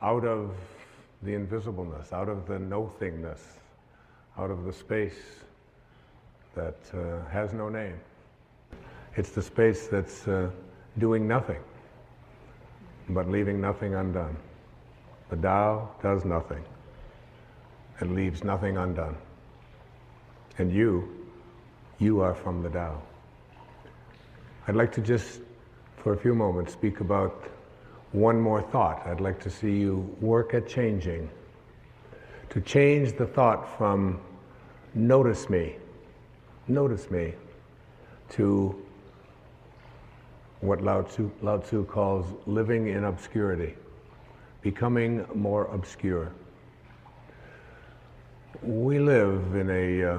out of the invisibleness, out of the no-thingness, out of the space that has no name. It's the space that's doing nothing, but leaving nothing undone. The Tao does nothing and leaves nothing undone. And you are from the Tao. I'd like to just, for a few moments, speak about one more thought. I'd like to see you work at changing. To change the thought from notice me, to what Lao Tzu calls living in obscurity, becoming more obscure. We live in a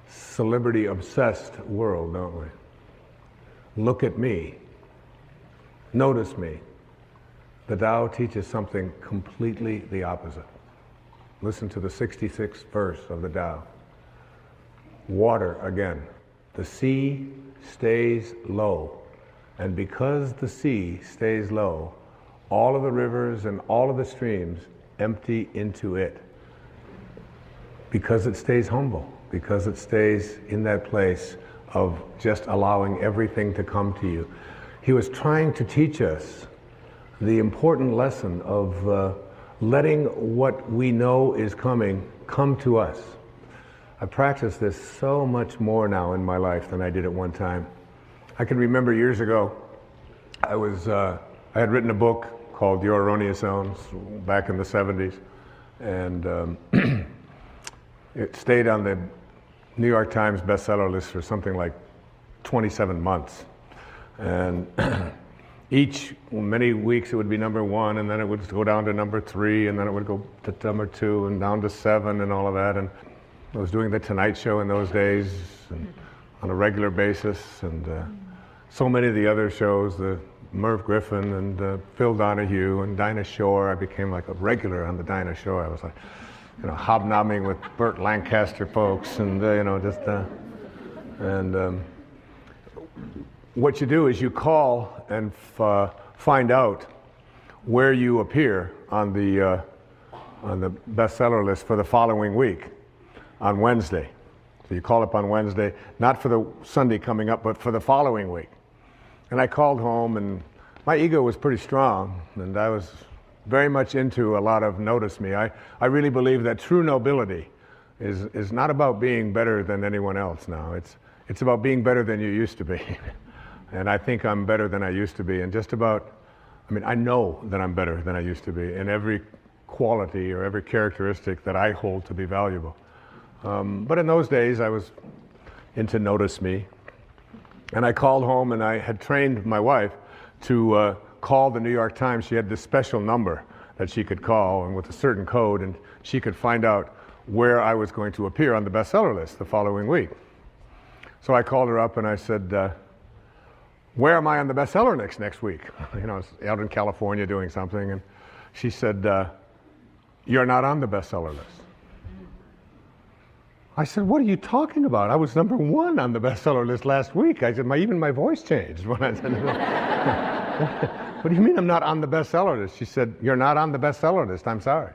celebrity-obsessed world, don't we? Look at me. Notice me. The Tao teaches something completely the opposite. Listen to the 66th verse of the Tao. Water again. The sea stays low. And because the sea stays low, all of the rivers and all of the streams empty into it. Because it stays humble. Because it stays in that place of just allowing everything to come to you. He was trying to teach us the important lesson of letting what we know is coming come to us. I practice this so much more now in my life than I did at one time. I can remember years ago, I had written a book called Your Erroneous Zones back in the 70s, and it stayed on the New York Times bestseller list for something like 27 months. And many weeks it would be number 1, and then it would go down to number 3, and then it would go to number 2, and down to 7, and all of that. And I was doing The Tonight Show in those days and on a regular basis, and so many of the other shows, the Merv Griffin and Phil Donahue and Dinah Shore. I became like a regular on the Dinah Shore. I was like, hobnobbing with Burt Lancaster folks, and what you do is you call and find out where you appear on the bestseller list for the following week on Wednesday. So you call up on Wednesday, not for the Sunday coming up, but for the following week. And I called home, and my ego was pretty strong, and I was very much into a lot of notice me. I really believe that true nobility is not about being better than anyone else now. It's about being better than you used to be. And I think I'm better than I used to be. And I know that I'm better than I used to be in every quality or every characteristic that I hold to be valuable. But in those days, I was into notice me. And I called home, and I had trained my wife to call the New York Times. She had this special number that she could call, and with a certain code, and she could find out where I was going to appear on the bestseller list the following week. So I called her up and I said, where am I on the bestseller list next week? I was out in California doing something, and she said, you're not on the bestseller list. I said, what are you talking about? I was number 1 on the bestseller list last week. I said, even my voice changed when I said, what do you mean I'm not on the bestseller list? She said, you're not on the bestseller list, I'm sorry.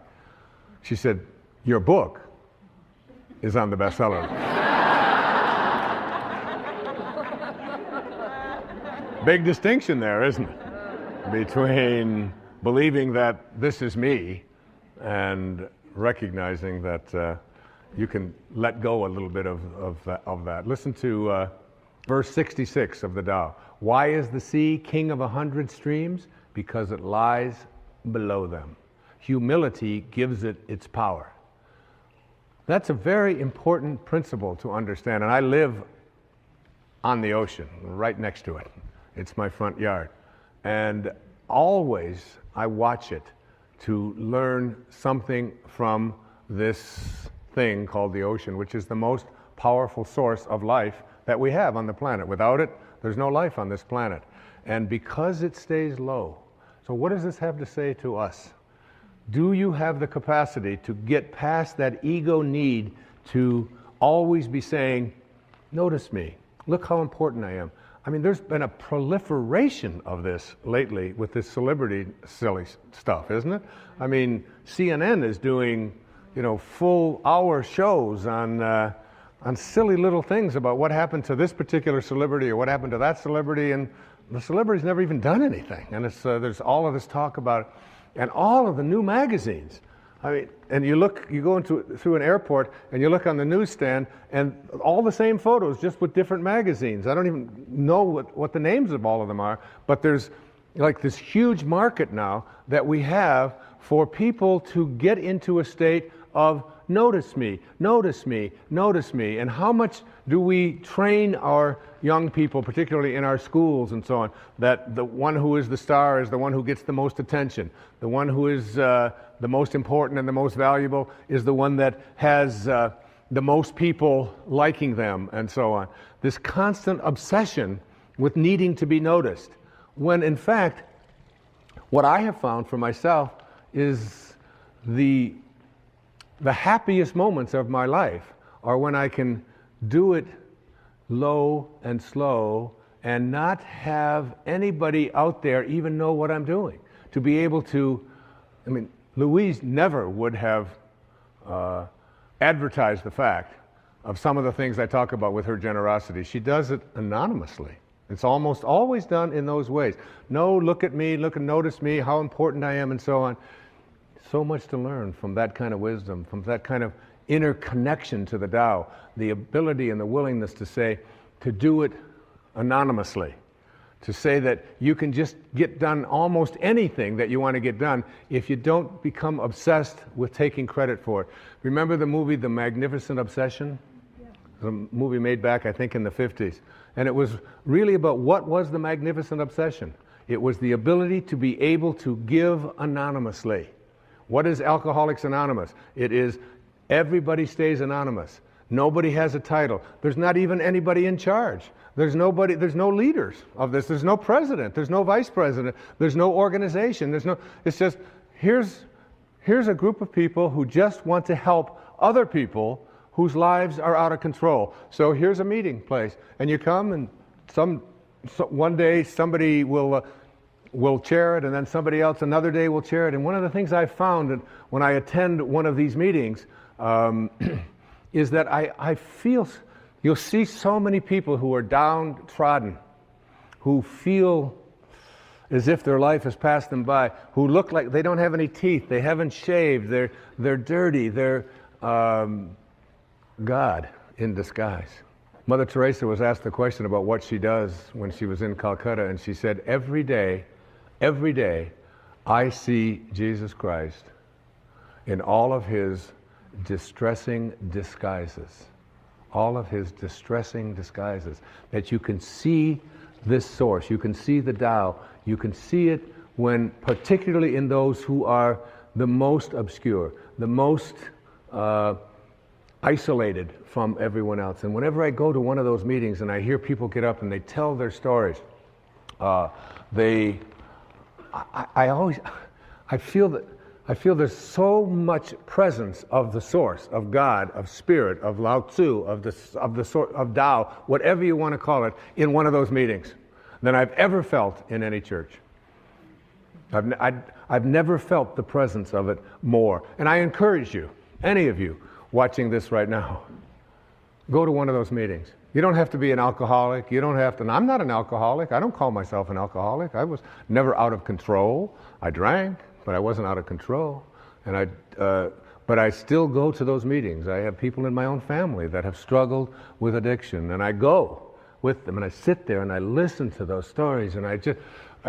She said, your book is on the bestseller list. Big distinction there, isn't it? Between believing that this is me and recognizing that you can let go a little bit of that. Listen to verse 66 of the Tao. Why is the sea king of 100 streams? Because it lies below them. Humility gives it its power. That's a very important principle to understand. And I live on the ocean, right next to it. It's my front yard. And always I watch it to learn something from this thing called the ocean, which is the most powerful source of life that we have on the planet. Without it, there's no life on this planet. And because it stays low, so what does this have to say to us? Do you have the capacity to get past that ego need to always be saying, notice me, look how important I am. I mean, there's been a proliferation of this lately with this celebrity silly stuff, isn't it? I mean, CNN is doing, full hour shows on silly little things about what happened to this particular celebrity or what happened to that celebrity, and the celebrity's never even done anything. And there's all of this talk about it, and all of the new magazines. I mean, and you go through an airport and you look on the newsstand and all the same photos, just with different magazines. I don't even know what the names of all of them are, but there's like this huge market now that we have for people to get into a state of notice me, notice me, notice me. And how much do we train our young people, particularly in our schools and so on, that the one who is the star is the one who gets the most attention. The one who is the most important and the most valuable is the one that has the most people liking them and so on. This constant obsession with needing to be noticed. When in fact, what I have found for myself is the happiest moments of my life are when I can do it low and slow and not have anybody out there even know what I'm doing. To be able to, Louise never would have advertised the fact of some of the things I talk about with her generosity. She does it anonymously. It's almost always done in those ways. No, look at me, look and notice me, how important I am, and so on. So much to learn from that kind of wisdom, from that kind of inner connection to the Tao, the ability and the willingness to do it anonymously, to say that you can just get done almost anything that you want to get done if you don't become obsessed with taking credit for it. Remember the movie The Magnificent Obsession? Yeah. The movie made back, I think, in the 50s. And it was really about what was the magnificent obsession. It was the ability to be able to give anonymously. What is Alcoholics Anonymous? It is everybody stays anonymous. Nobody has a title. There's not even anybody in charge. There's no leaders of this. There's no president. There's no vice president. There's no organization. It's just, here's a group of people who just want to help other people whose lives are out of control. So here's a meeting place. And you come and one day somebody will chair it, and then somebody else another day will chair it. And one of the things I've found when I attend one of these meetings is that I feel, you'll see so many people who are downtrodden, who feel as if their life has passed them by, who look like they don't have any teeth, they haven't shaved, they're dirty, they're God in disguise. Mother Teresa was asked the question about what she does when she was in Calcutta, and she said, every day, I see Jesus Christ in all of his distressing disguises. All of his distressing disguises. That you can see this source, you can see the Tao, you can see it when, particularly in those who are the most obscure, the most isolated from everyone else. And whenever I go to one of those meetings and I hear people get up and they tell their stories, I feel there's so much presence of the source, of God, of spirit, of Lao Tzu, of Tao, whatever you want to call it, in one of those meetings than I've ever felt in any church. I've never felt the presence of it more. And I encourage you, any of you watching this right now, go to one of those meetings. You don't have to be an alcoholic. You don't have to. And I'm not an alcoholic. I don't call myself an alcoholic. I was never out of control. I drank, but I wasn't out of control. And but I still go to those meetings. I have people in my own family that have struggled with addiction, and I go with them, and I sit there and I listen to those stories, and I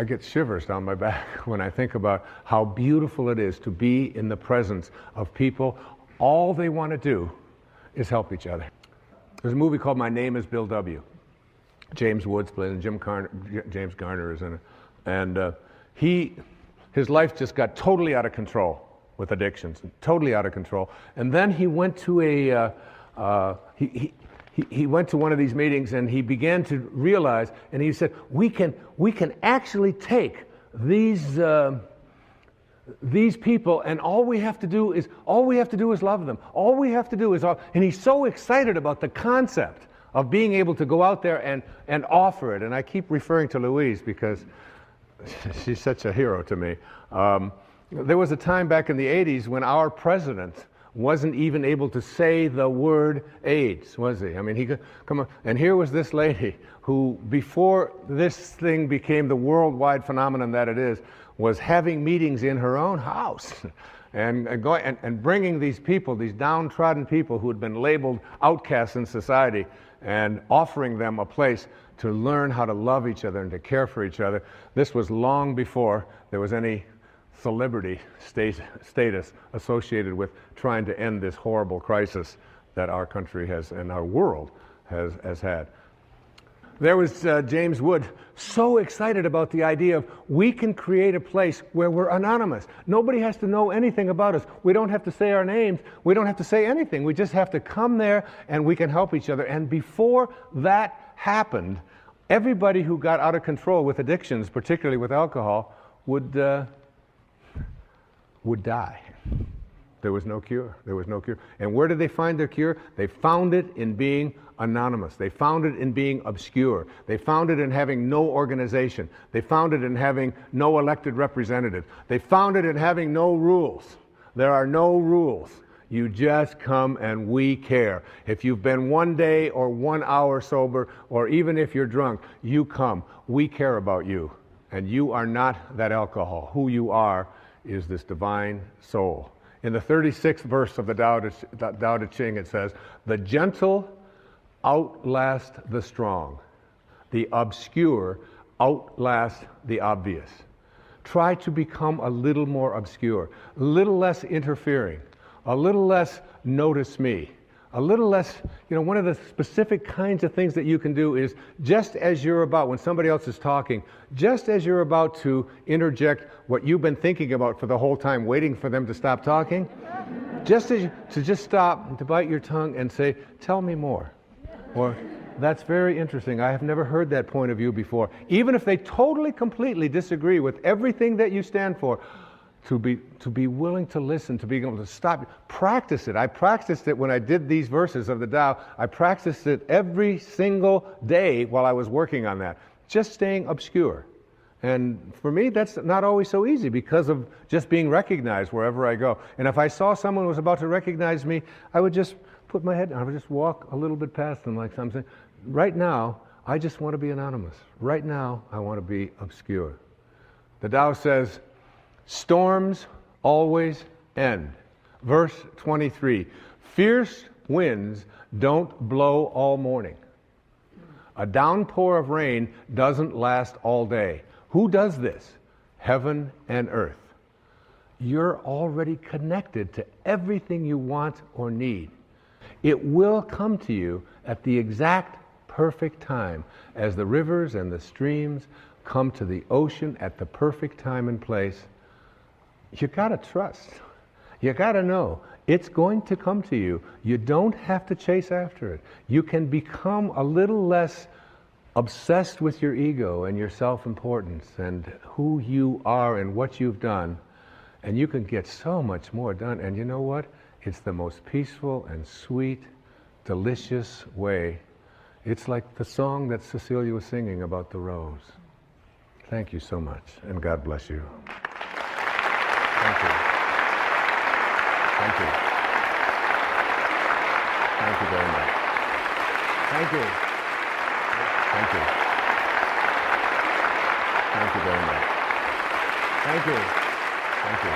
get shivers down my back when I think about how beautiful it is to be in the presence of people. All they want to do is help each other. There's a movie called My Name is Bill W. James Woods played, and James Garner is in it. And his life just got totally out of control with addictions, totally out of control. And then he went to he went to one of these meetings, and he began to realize, and he said, we can actually take these people, and all we have to do is love them. All we have to do is and he's so excited about the concept of being able to go out there and offer it. And I keep referring to Louise because she's such a hero to me. There was a time back in the 80s when our president wasn't even able to say the word AIDS, was he? I mean, he could come on. And here was this lady who, before this thing became the worldwide phenomenon that it is, was having meetings in her own house and bringing these people, these downtrodden people who had been labeled outcasts in society, and offering them a place to learn how to love each other and to care for each other. This was long before there was any celebrity status associated with trying to end this horrible crisis that our country has and our world has had. There was James Wood, so excited about the idea of we can create a place where we're anonymous. Nobody has to know anything about us. We don't have to say our names. We don't have to say anything. We just have to come there and we can help each other. And before that happened, everybody who got out of control with addictions, particularly with alcohol, would die. There was no cure. There was no cure. And where did they find their cure? They found it in being anonymous. They found it in being obscure. They found it in having no organization. They found it in having no elected representative. They found it in having no rules. There are no rules. You just come and we care. If you've been 1 day or 1 hour sober, or even if you're drunk, you come. We care about you. And you are not that alcohol. Who you are is this divine soul. In the 36th verse of the Tao Te Ching, it says, "The gentle outlast the strong. The obscure outlast the obvious." Try to become a little more obscure, a little less interfering, a little less notice me, a little less, one of the specific kinds of things that you can do is just as you're about, when somebody else is talking, just as you're about to interject what you've been thinking about for the whole time, waiting for them to stop talking, just stop, to bite your tongue and say, "Tell me more." Or, "That's very interesting. I have never heard that point of view before." Even if they totally, completely disagree with everything that you stand for, to be willing to listen, to be able to stop. Practice it. I practiced it when I did these verses of the Tao. I practiced it every single day while I was working on that. Just staying obscure. And for me, that's not always so easy because of just being recognized wherever I go. And if I saw someone who was about to recognize me, I would just put my head down. I would just walk a little bit past them like something. Right now, I just want to be anonymous. Right now, I want to be obscure. The Tao says, storms always end. Verse 23, fierce winds don't blow all morning. A downpour of rain doesn't last all day. Who does this? Heaven and earth. You're already connected to everything you want or need. It will come to you at the exact perfect time, as the rivers and the streams come to the ocean at the perfect time and place. You gotta trust. You gotta know it's going to come to you. You don't have to chase after it. You can become a little less obsessed with your ego and your self-importance and who you are and what you've done, and you can get so much more done. And you know what? It's the most peaceful and sweet, delicious way. It's like the song that Cecilia was singing about the rose. Thank you so much, and God bless you. Thank you. Thank you. Thank you very much. Thank you. Thank you. Thank you very much. Thank you. Thank you.